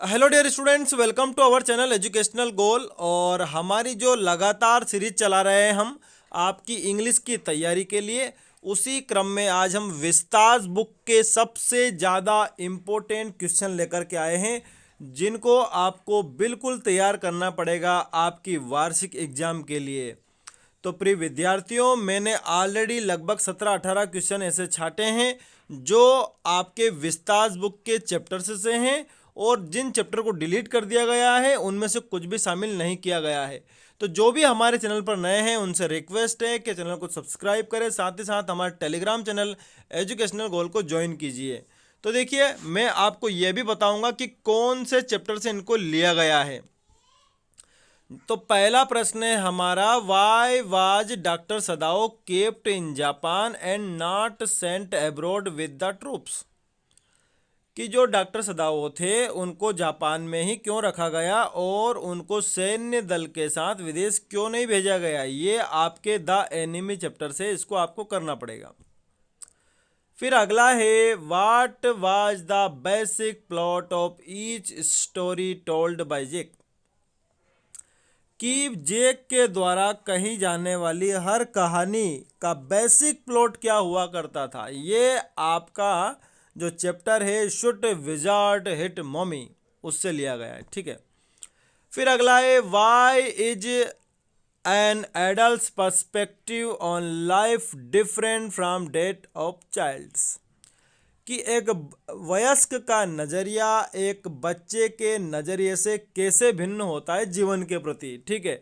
Hello dear students, welcome to our channel educational goal. और हमारी जो लगातार सीरीज चला रहे हैं हम आपकी इंग्लिश की तैयारी के लिए, उसी क्रम में आज हम विस्तार बुक के सबसे ज़्यादा इम्पोर्टेंट क्वेश्चन लेकर के आए हैं, जिनको आपको बिल्कुल तैयार करना पड़ेगा आपकी वार्षिक एग्जाम के लिए। तो प्रिय विद्यार्थियों, मैंने ऑलरेडी लगभग 17-18 क्वेश्चन ऐसे छाटे हैं जो आपके विस्तार बुक के चैप्टर से हैं, और जिन चैप्टर को डिलीट कर दिया गया है उनमें से कुछ भी शामिल नहीं किया गया है। तो जो भी हमारे चैनल पर नए हैं उनसे रिक्वेस्ट है कि चैनल को सब्सक्राइब करें, साथ ही साथ हमारे टेलीग्राम चैनल एजुकेशनल गोल को ज्वाइन कीजिए। तो देखिए, मैं आपको यह भी बताऊंगा कि कौन से चैप्टर से इनको लिया गया है। तो पहला प्रश्न है हमारा, why was doctor Sadao kept in Japan and not sent abroad with the troops. कि जो डॉक्टर सदाओ थे उनको जापान में ही क्यों रखा गया और उनको सैन्य दल के साथ विदेश क्यों नहीं भेजा गया। ये आपके द एनिमी चैप्टर से इसको आपको करना पड़ेगा। फिर अगला है, what was the basic plot of each story told by Jack. कि जेक के द्वारा कही जाने वाली हर कहानी का बेसिक प्लॉट क्या हुआ करता था। ये आपका जो चैप्टर है शुड विजार्ड हिट मॉमी, उससे लिया गया है, ठीक है। फिर अगला है, why is an adult perspective on life different from that of child's. कि एक वयस्क का नज़रिया एक बच्चे के नज़रिए से कैसे भिन्न होता है जीवन के प्रति, ठीक है।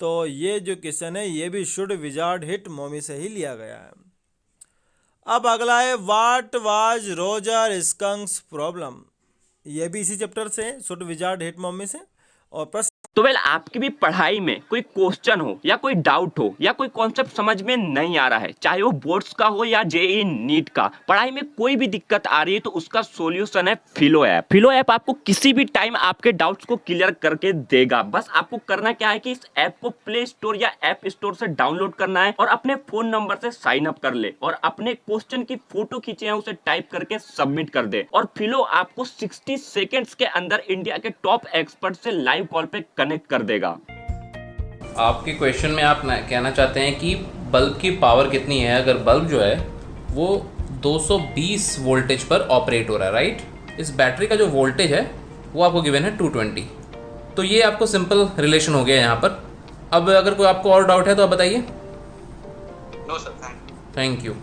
तो ये जो क्वेश्चन है ये भी शुड विजार्ड हिट मॉमी से ही लिया गया है। अब अगला है, व्हाट वाज रोजर स्कंक्स प्रॉब्लम। ये भी इसी चैप्टर से है, शुड विजार्ड हिट मॉमी से। और प्रश्न तो आपकी भी पढ़ाई में कोई क्वेश्चन हो या कोई डाउट हो या कोई कॉन्सेप्ट समझ में नहीं आ रहा है, चाहे वो बोर्ड्स का हो या जेईई नीट का, पढ़ाई में कोई भी दिक्कत आ रही है तो उसका सॉल्यूशन है फिलो ऐप। फिलो ऐप आपको किसी भी टाइम आपके डाउट्स को क्लियर करके देगा। बस आपको करना क्या है कि इस ऐप को प्ले स्टोर या ऐप स्टोर से डाउनलोड करना है और अपने फोन नंबर से साइन अप कर ले और अपने क्वेश्चन की फोटो खींचे हैं उसे टाइप करके सबमिट कर दे, और फिलो आपको 60 सेकेंड्स के अंदर इंडिया के टॉप एक्सपर्ट से लाइव कॉल पे कनेक्ट कर देगा। आपके क्वेश्चन में आप कहना चाहते हैं कि बल्ब की पावर कितनी है। अगर बल्ब जो है वो 220 वोल्टेज पर ऑपरेट हो रहा है, राइट। इस बैटरी का जो वोल्टेज है वो आपको गिवन है 220। तो ये आपको सिंपल रिलेशन हो गया यहाँ पर। अब अगर कोई आपको और डाउट है तो आप बताइए। No sir, thank you.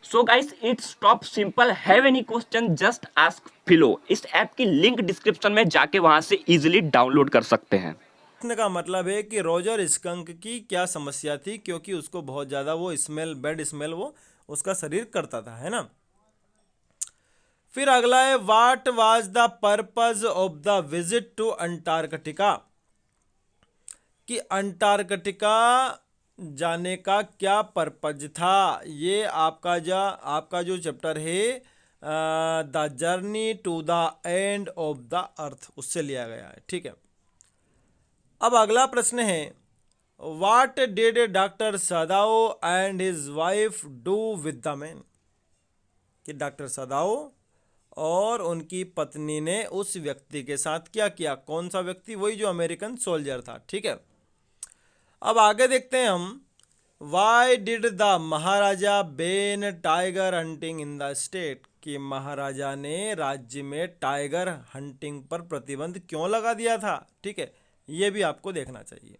So guys, it's top simple. Have any question just ask below. इस ऐप की लिंक डिस्क्रिप्शन में जाके वहां से इजीली डाउनलोड कर सकते हैं। का मतलब है कि रोजर स्कंक की क्या समस्या थी, क्योंकि उसको बहुत ज़्यादा वो स्मेल, बैड स्मेल वो उसका शरीर करता था, है ना। फिर अगला है, what was the purpose of the visit to Antarctica. कि अंटार्कटिका जाने का क्या पर्पज था। ये आपका जो चैप्टर है the journey to the end of the earth, उससे लिया गया है, ठीक है। अब अगला प्रश्न है, what did doctor Sadao and his wife do with the man. कि डॉक्टर सदाओ और उनकी पत्नी ने उस व्यक्ति के साथ क्या किया। कौन सा व्यक्ति? वही जो अमेरिकन सोल्जर था, ठीक है। अब आगे देखते हैं हम, why did the Maharaja ban tiger hunting in the state. कि महाराजा ने राज्य में टाइगर हंटिंग पर प्रतिबंध क्यों लगा दिया था, ठीक है। ये भी आपको देखना चाहिए।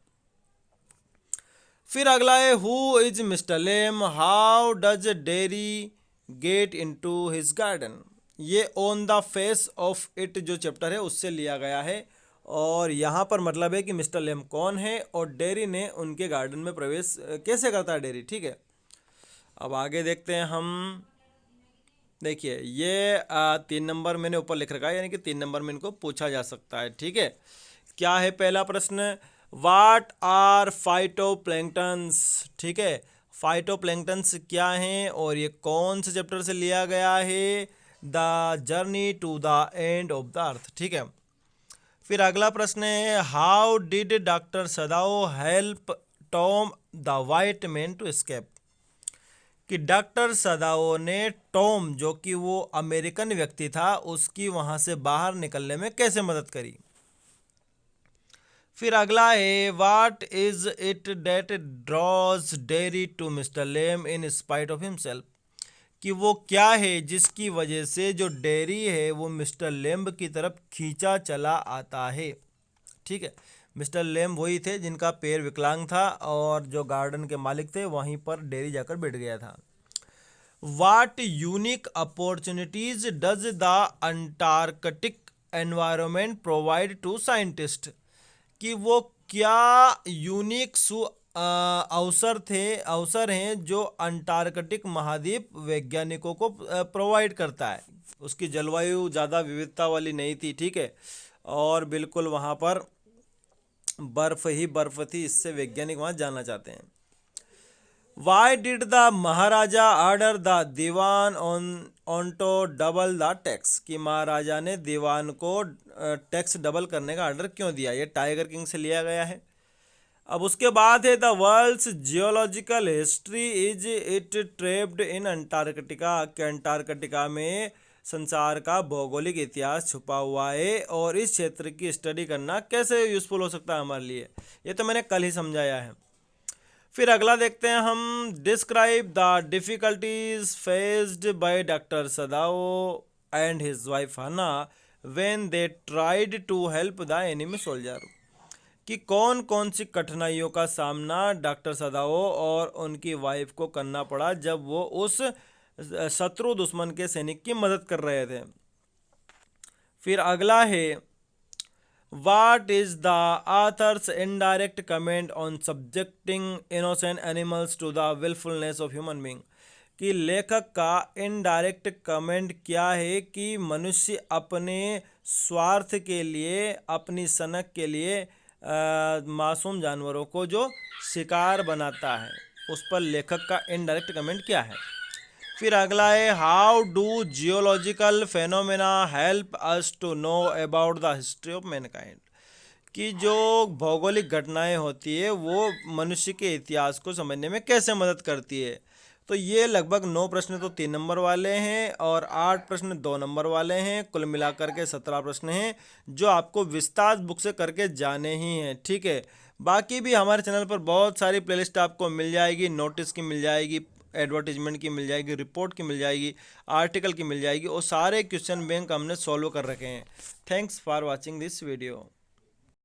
फिर अगला है, who is mister Lamb, how does Derry get into his garden. ये on the face of it जो चैप्टर है उससे लिया गया है, और यहाँ पर मतलब है कि मिस्टर लेम कौन है और डेरी ने उनके गार्डन में प्रवेश कैसे करता है डेरी, ठीक है। अब आगे देखते हैं हम। देखिए, ये 3 नंबर मैंने ऊपर लिख रखा है, यानी कि 3 नंबर में इनको पूछा जा सकता है, ठीक है। क्या है पहला प्रश्न, व्हाट आर फाइटोप्लैंक्टन्स, ठीक है। फाइटोप्लैंक्टन्स क्या हैं और ये कौन से चैप्टर से लिया गया है, the journey to the end of the earth, ठीक है। फिर अगला प्रश्न है, how did doctor Sadao help Tom the white man to escape. कि डॉक्टर सदाओ ने टॉम, जो कि वो अमेरिकन व्यक्ति था, उसकी वहाँ से बाहर निकलने में कैसे मदद करी। फिर अगला है what is it that draws Derry to Mr Lamb in spite of himself, कि वो क्या है जिसकी वजह से जो डेरी है वो मिस्टर लेम्ब की तरफ खींचा चला आता है। ठीक है, मिस्टर लेम्ब वही थे जिनका पैर विकलांग था और जो गार्डन के मालिक थे वहीं पर डेरी जाकर बैठ गया था। What unique opportunities does the Antarctic environment provide to scientists? कि वो क्या यूनिक अवसर हैं जो अंटार्कटिक महाद्वीप वैज्ञानिकों को प्रोवाइड करता है। उसकी जलवायु ज़्यादा विविधता वाली नहीं थी, ठीक है, और बिल्कुल वहाँ पर बर्फ़ ही बर्फ़ थी, इससे वैज्ञानिक वहाँ जाना चाहते हैं। Why did the maharaja order the diwan on to double the tax, कि महाराजा ने दीवान को टैक्स डबल करने का ऑर्डर क्यों दिया। ये टाइगर किंग से लिया गया है। अब उसके बाद है the world's geological history is it trapped in Antarctica, कि अंटार्कटिका में संसार का भौगोलिक इतिहास छुपा हुआ है और इस क्षेत्र की स्टडी करना कैसे यूज़फुल हो सकता है हमारे लिए। ये तो मैंने कल ही समझाया है। फिर अगला देखते हैं हम, describe the difficulties faced by doctor Sadao and his wife Hana when they tried to help the enemy soldier, कि कौन कौन सी कठिनाइयों का सामना डॉक्टर सदाओ और उनकी वाइफ को करना पड़ा जब वो उस शत्रु दुश्मन के सैनिक की मदद कर रहे थे। फिर अगला है What is the author's indirect comment on subjecting innocent animals to the willfulness of human being, कि लेखक का इनडायरेक्ट कमेंट क्या है कि मनुष्य अपने स्वार्थ के लिए, अपनी सनक के लिए मासूम जानवरों को जो शिकार बनाता है, उस पर लेखक का इनडायरेक्ट कमेंट क्या है। फिर अगला है how do geological phenomena help us to know about the history of mankind, कि जो भौगोलिक घटनाएं होती है वो मनुष्य के इतिहास को समझने में कैसे मदद करती है। तो ये लगभग 9 प्रश्न तो 3 नंबर वाले हैं और 8 प्रश्न 2 नंबर वाले हैं, कुल मिलाकर के 17 प्रश्न हैं जो आपको विस्तार बुक से करके जाने ही हैं। ठीक है, बाकी भी हमारे चैनल पर बहुत सारी प्लेलिस्ट आपको मिल जाएगी, नोटिस की मिल जाएगी, एडवर्टीजमेंट की मिल जाएगी, रिपोर्ट की मिल जाएगी, आर्टिकल की मिल जाएगी, और सारे क्वेश्चन बैंक हमने सॉल्व कर रखे हैं। Thanks for watching this video.